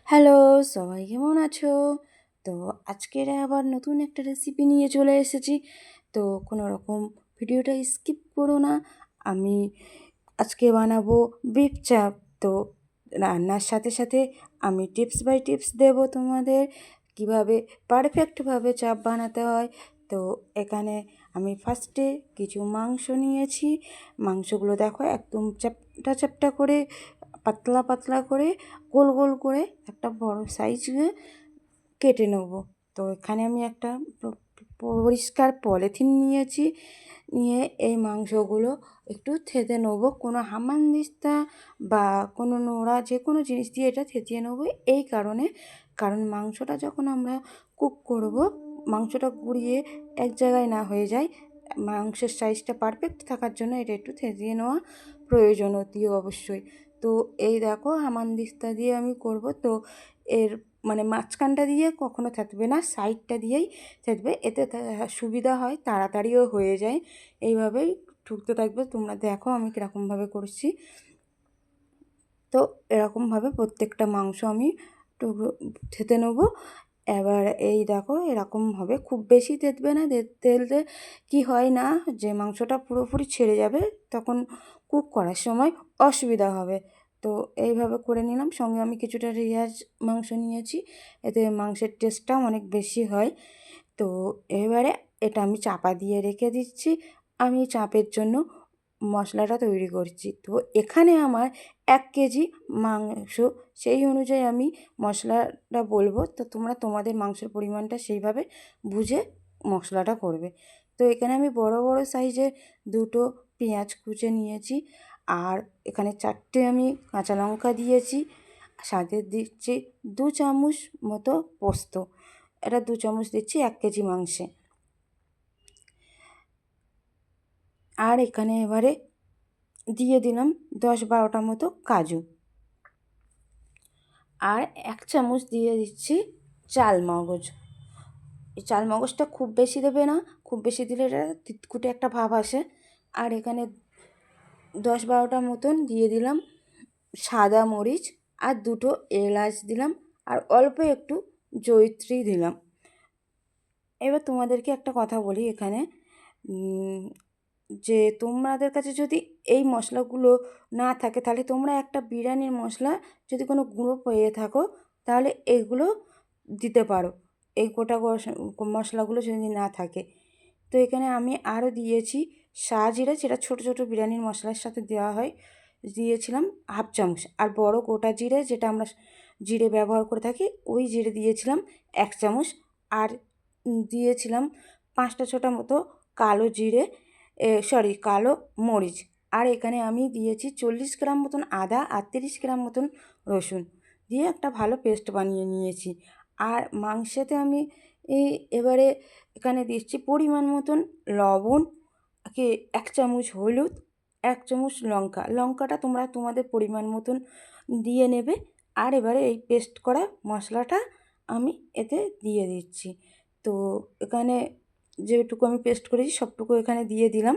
Hello, সবাই কেমন আছো? তো আজকের আবার নতুন একটা রেসিপি নিয়ে চলে এসেছি। তো কোনো রকম ভিডিওটা স্কিপ করো না। আমি আজকে বানাবো বিফ চাপ। তো রান্নার সাথে সাথে আমি টিপস বাই টিপস দেবো তোমাদের কিভাবে পারফেক্টভাবে চাপ বানাতে হয়। তো এখানে আমি ফার্স্টে কিছু মাংস নিয়েছি। মাংসগুলো দেখো একদম চ্যাপ্টা চ্যাপ্টা করে পাতলা পাতলা করে গোল গোল করে একটা বড় সাইজে কেটে নেব। তো এখানে আমি একটা পরিষ্কার পলিথিন নিয়েছি, নিয়ে এই মাংসগুলো একটু থেঁতে নেব। কোনো হামানদিস্তা বা কোনো নোড়া যে কোনো জিনিস দিয়ে এটা থেতিয়ে নেব, এই কারণে কারণ মাংসটা যখন আমরা কুক করব, মাংসটা গুঁড়িয়ে এক জায়গায় না হয়ে যায়। মাংসের সাইজটা পারফেক্ট থাকার জন্য এটা একটু থেতিয়ে নেওয়া প্রয়োজন অতি অবশ্যই। তো এই দেখো হামানদিস্তা দিয়ে আমি করব। তো এর মানে মাঝখানটা দিয়ে কখনো থাকবে না, সাইডটা দিয়েই থাকবে, এতে সুবিধা হয়, তাড়াতাড়িও হয়ে যায়। এইভাবেই ঠুকতে থাকবে। তোমরা দেখো আমি কীরকমভাবে করছি। তো এরকমভাবে প্রত্যেকটা মাংস আমি টুকরো থেতে নেবো। এবার এই দেখো এরকমভাবে খুব বেশি তেতবে না, তেলতে কি হয় না যে মাংসটা পুরোপুরি ছেড়ে যাবে, তখন কুক করার সময় অসুবিধা হবে। তো এইভাবে করে নিলাম। সঙ্গে আমি কিছুটা রেয়াজ মাংস নিয়েছি, এতে মাংসের টেস্টটাও অনেক বেশি হয়। তো এবারে এটা আমি চাপা দিয়ে রেখে দিচ্ছি। আমি চাপের জন্য মশলাটা তৈরি করছি। তো এখানে আমার 1 কেজি মাংস, সেই অনুযায়ী আমি মশলাটা বলবো। তো তোমরা তোমাদের মাংসের পরিমাণটা সেইভাবে বুঝে মশলাটা করবে। তো এখানে আমি বড় বড় সাইজের 2টো পেঁয়াজ কুচে নিয়েছি, আর এখানে 4টে আমি কাঁচা লঙ্কা দিয়েছি। সাথে দিচ্ছি 2 চামচ মতো পোস্ত। এটা 2 চামচ দিচ্ছি 1 কেজি মাংসে। আর এখানে এবারে দিয়ে দিলাম 10-12টা মতো কাজু, আর 1 চামচ দিয়ে দিচ্ছি চাল মগজ। এই চাল মগজটা খুব বেশি দেবে না, খুব বেশি দিলে এটা তিতকুটে একটা ভাব আসে। আর এখানে 10-12টা মতন দিয়ে দিলাম সাদা মরিচ, আর 2টো এলাচ দিলাম, আর অল্প একটু জয়িত্রী দিলাম। এবার তোমাদেরকে একটা কথা বলি এখানে, যে তোমাদের কাছে যদি এই মশলাগুলো না থাকে, তাহলে তোমরা একটা বিরিয়ানির মশলা যদি কোনো গুঁড়ো পেয়ে থাকো, তাহলে এগুলো দিতে পারো, এই গোটা মশলাগুলো যদি না থাকে। তো এখানে আমি আরও দিয়েছি শাহজিরা, যেটা ছোটো ছোটো বিরিয়ানির মশলার সাথে দেওয়া হয়, দিয়েছিলাম 1/2 চামচ। আর বড় গোটা জিরে, যেটা আমরা জিরে ব্যবহার করে থাকি, ওই জিরে দিয়েছিলাম 1 চামচ। আর দিয়েছিলাম 5টা-6টা মতো কালো জিরে, কালো মরিচ। আর এখানে আমি দিয়েছি 40 গ্রাম মতন আদা আর 30 গ্রাম মতন রসুন দিয়ে একটা ভালো পেস্ট বানিয়ে নিয়েছি। আর মাংসেতে আমি এবারে এখানে দিচ্ছি পরিমাণ মতন লবণ, 1 চামচ হলুদ, 1 চামচ লঙ্কা। লঙ্কাটা তোমরা তোমাদের পরিমাণ মতন দিয়ে নেবে। আর এবারে এই পেস্ট করা মশলাটা আমি এতে দিয়ে দিচ্ছি। তো এখানে যেটুকু আমি পেস্ট করেছি সবটুকু এখানে দিয়ে দিলাম।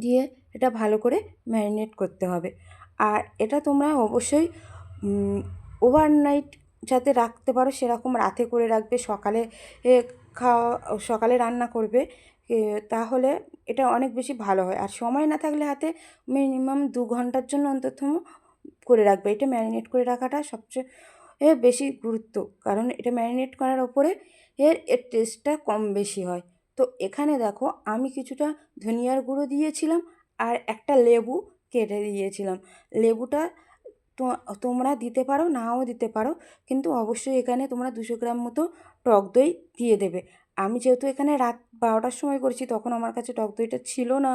দিয়ে এটা ভালো করে ম্যারিনেট করতে হবে। আর এটা তোমরা অবশ্যই ওভারনাইট যাতে রাখতে পারো সেরকম রাতে করে রাখবে, সকালে এ খাওয়া সকালে রান্না করবে, তাহলে এটা অনেক বেশি ভালো হয়। আর সময় না থাকলে হাতে মিনিমাম 2 ঘন্টার জন্য অন্তত করে রাখবে। এটা ম্যারিনেট করে রাখাটা সবচেয়ে বেশি গুরুত্ব, কারণ এটা ম্যারিনেট করার ওপরে এর টেস্টটা কম বেশি হয়। তো এখানে দেখো আমি কিছুটা ধনিয়ার গুঁড়ো দিয়েছিলাম, আর একটা লেবু কেটে দিয়েছিলাম। লেবুটা তো তোমরা দিতে পারো, নাও দিতে পারো, কিন্তু অবশ্যই এখানে তোমরা 200 গ্রাম মতো টক দই দিয়ে দেবে। আমি যেহেতু এখানে রাত 12টার সময় করেছি, তখন আমার কাছে টক দইটা ছিল না,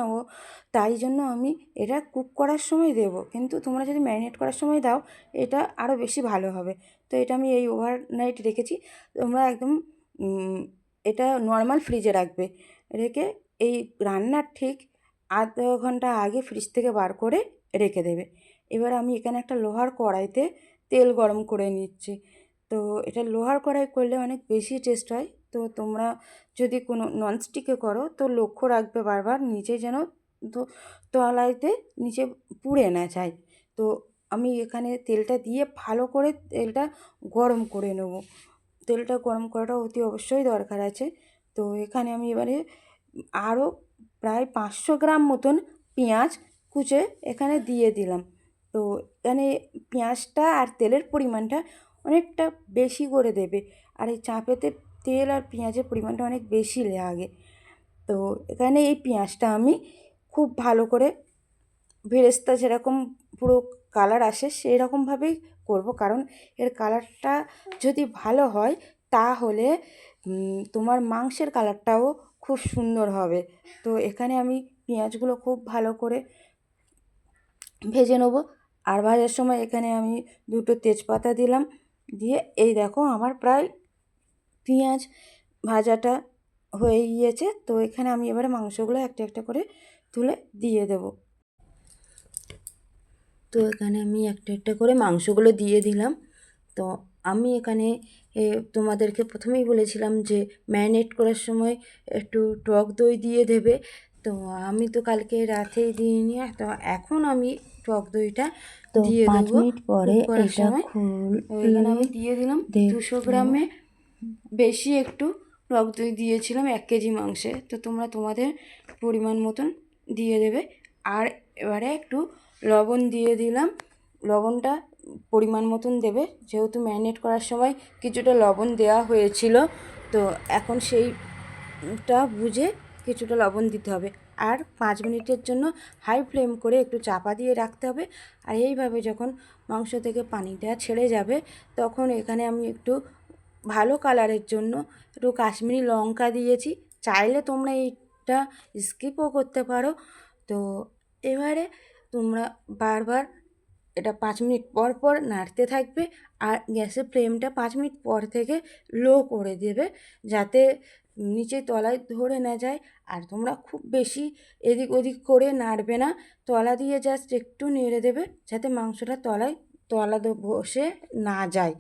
তাই জন্য আমি এটা কুক করার সময় দেবো। কিন্তু তোমরা যদি ম্যারিনেট করার সময় দাও, এটা আরও বেশি ভালো হবে। তো এটা আমি এই ওভারনাইট রেখেছি। তোমরা একদম এটা নর্মাল ফ্রিজে রাখবে, রেখে এই রান্নার ঠিক আধ ঘন্টা আগে ফ্রিজ থেকে বার করে রেখে দেবে। এবার আমি এখানে একটা লোহার কড়াইতে তেল গরম করে নিচ্ছি। তো এটা লোহার কড়াই করলে অনেক বেশি টেস্ট হয়। তো তোমরা যদি কোনো ননস্টিকে করো, তো লক্ষ্য রাখবে বারবার নিচে যেন তলাইতে নিচে পুড়ে না যায়। তো আমি এখানে তেলটা দিয়ে ভালো করে তেলটা গরম করে নেব। তেলটা গরম করাটা অতি অবশ্যই দরকার আছে। তো এখানে আমি এবারে আরও প্রায় 500 গ্রাম মতন পেঁয়াজ কুচে এখানে দিয়ে দিলাম। তো এখানে পেঁয়াজটা আর তেলের পরিমাণটা অনেকটা বেশি করে দেবে, আর এই চাঁপেতে তেল আর পেঁয়াজের পরিমাণটা অনেক বেশি লাগে। তো এখানে এই পেঁয়াজটা আমি খুব ভালো করে বেরেস্তা যেরকম পুরো কালার আসে সেই রকমভাবেই করবো, কারণ এর কালারটা যদি ভালো হয় তাহলে তোমার মাংসের কালারটাও খুব সুন্দর হবে। তো এখানে আমি পেঁয়াজগুলো খুব ভালো করে ভেজে নেব। আর ভাজার সময় এখানে আমি 2টো তেজপাতা দিলাম, দিয়ে এই দেখো আমার প্রায় পেঁয়াজ ভাজাটা হয়ে গিয়েছে। তো এখানে আমি এবারে মাংসগুলো একটা একটা করে তুলে দিয়ে দেবো। তো এখানে আমি একটা একটা করে মাংসগুলো দিয়ে দিলাম। তো আমি এখানে তোমাদেরকে প্রথমেই বলেছিলাম যে ম্যারিনেট করার সময় একটু টক দই দিয়ে দেবে। তো আমি তো কালকে রাতেই দিইনি, তো এখন আমি টক দইটা দিয়ে দেবো 5 মিনিট পরে এটা এখানে আমি দিয়ে দিলাম 200 গ্রামে বেশি একটু টক দই দিয়েছিলাম 1 কেজি মাংসে। তো তোমরা তোমাদের পরিমাণ মতন দিয়ে দেবে। আর এবারে একটু লবণ দিয়ে দিলাম, লবণটা পরিমাণ মতন দেবে, যেহেতু ম্যারিনেট করার সময় কিছুটা লবণ দেওয়া হয়েছিল। তো এখন সেইটা বুঝে কিছুটা লবণ দিতে হবে। আর 5 মিনিটের জন্য হাই ফ্লেম করে একটু চাপা দিয়ে রাখতে হবে। আর এইভাবে যখন মাংস থেকে পানিটা ছেড়ে যাবে তখন এখানে আমি একটু ভালো কালারের জন্য একটু কাশ্মীরি লঙ্কা দিয়েছি। চাইলে তোমরা এইটা স্কিপও করতে পারো। তো এবারে তোমরা বারবার এটা 5 মিনিট পর পর নাড়তে থাকবে, আর গ্যাসের ফ্লেমটা 5 মিনিট পর থেকে লো করে দেবে, যাতে নিচে তলায় ধরে না যায়। আর তোমরা খুব বেশি এদিক ওদিক করে নাড়বে না, তলা দিয়ে জাস্ট একটু নেড়ে দেবে যাতে মাংসটা তলা বসে না যায়।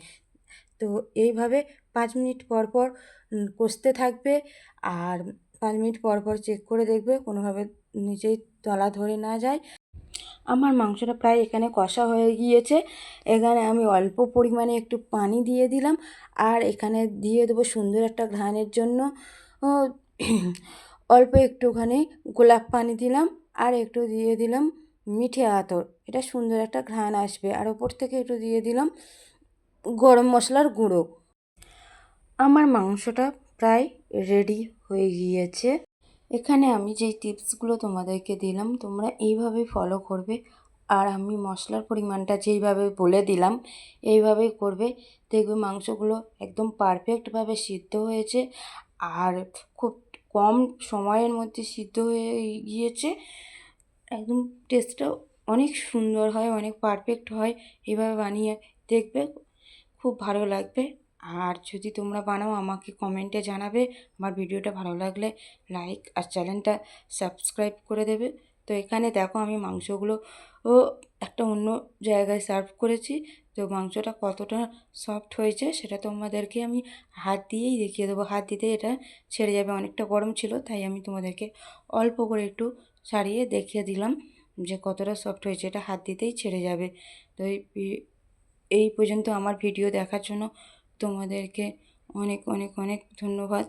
তো এইভাবে 5 মিনিট পর পর কষতে থাকবে, আর 5 মিনিট পর পর চেক করে দেখবে কোনোভাবে নিচেই তলা ধরে না যায়। আমার মাংসটা প্রায় এখানে কষা হয়ে গিয়েছে। এখানে আমি অল্প পরিমাণে একটু পানি দিয়ে দিলাম, আর এখানে দিয়ে দেবো সুন্দর একটা ঘ্রাণের জন্য অল্প একটুখানি গোলাপ পানি দিলাম, আর একটু দিয়ে দিলাম মিঠে আতর, এটা সুন্দর একটা ঘ্রাণ আসবে। আর ওপর থেকে একটু দিয়ে দিলাম গরম মশলার গুঁড়ো। আমার মাংসটা প্রায় রেডি হয়ে গিয়েছে। এখানে আমি যেই টিপসগুলো তোমাদেরকে দিলাম তোমরা এইভাবেই ফলো করবে, আর আমি মশলার পরিমাণটা যেইভাবে বলে দিলাম এইভাবেই করবে। দেখবে মাংসগুলো একদম পারফেক্টভাবে সিদ্ধ হয়েছে, আর খুব কম সময়ের মধ্যে সিদ্ধ হয়ে গিয়েছে। একদম টেস্টটাও অনেক সুন্দর হয়, অনেক পারফেক্ট হয়। এইভাবে বানিয়ে দেখবে, খুব ভালো লাগবে। আর যদি তোমরা বানাও আমাকে কমেন্টে জানাবে। আমার ভিডিওটা ভালো লাগলে লাইক আর চ্যানেলটা সাবস্ক্রাইব করে দেবে। তো এখানে দেখো আমি মাংসগুলো একটা অন্য জায়গায় সার্ভ করেছি। তো মাংসটা কতটা সফট হয়েছে সেটা তোমাদেরকে আমি হাত দিয়েই দেখিয়ে দেবো। হাত দিতেই এটা ছেড়ে যাবে, অনেকটা গরম ছিল তাই আমি তোমাদেরকে অল্প করে একটু ছাড়িয়ে দেখিয়ে দিলাম যে কতটা সফট হয়েছে, এটা হাত দিতেই ছেড়ে যাবে। তো এই পর্যন্ত আমার ভিডিও দেখার জন্য তোমাদেরকে অনেক অনেক অনেক ধন্যবাদ।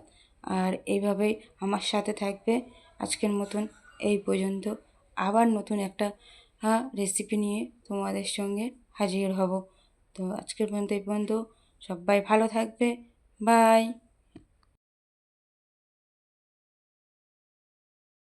আর এইভাবেই আমার সাথে থাকবে। আজকের মতন এই পর্যন্ত, আবার নতুন একটা রেসিপি নিয়ে তোমাদের সঙ্গে হাজির হব। তো আজকের পর্যন্ত এই পর্যন্ত, সবাই ভালো থাকবে। বাই।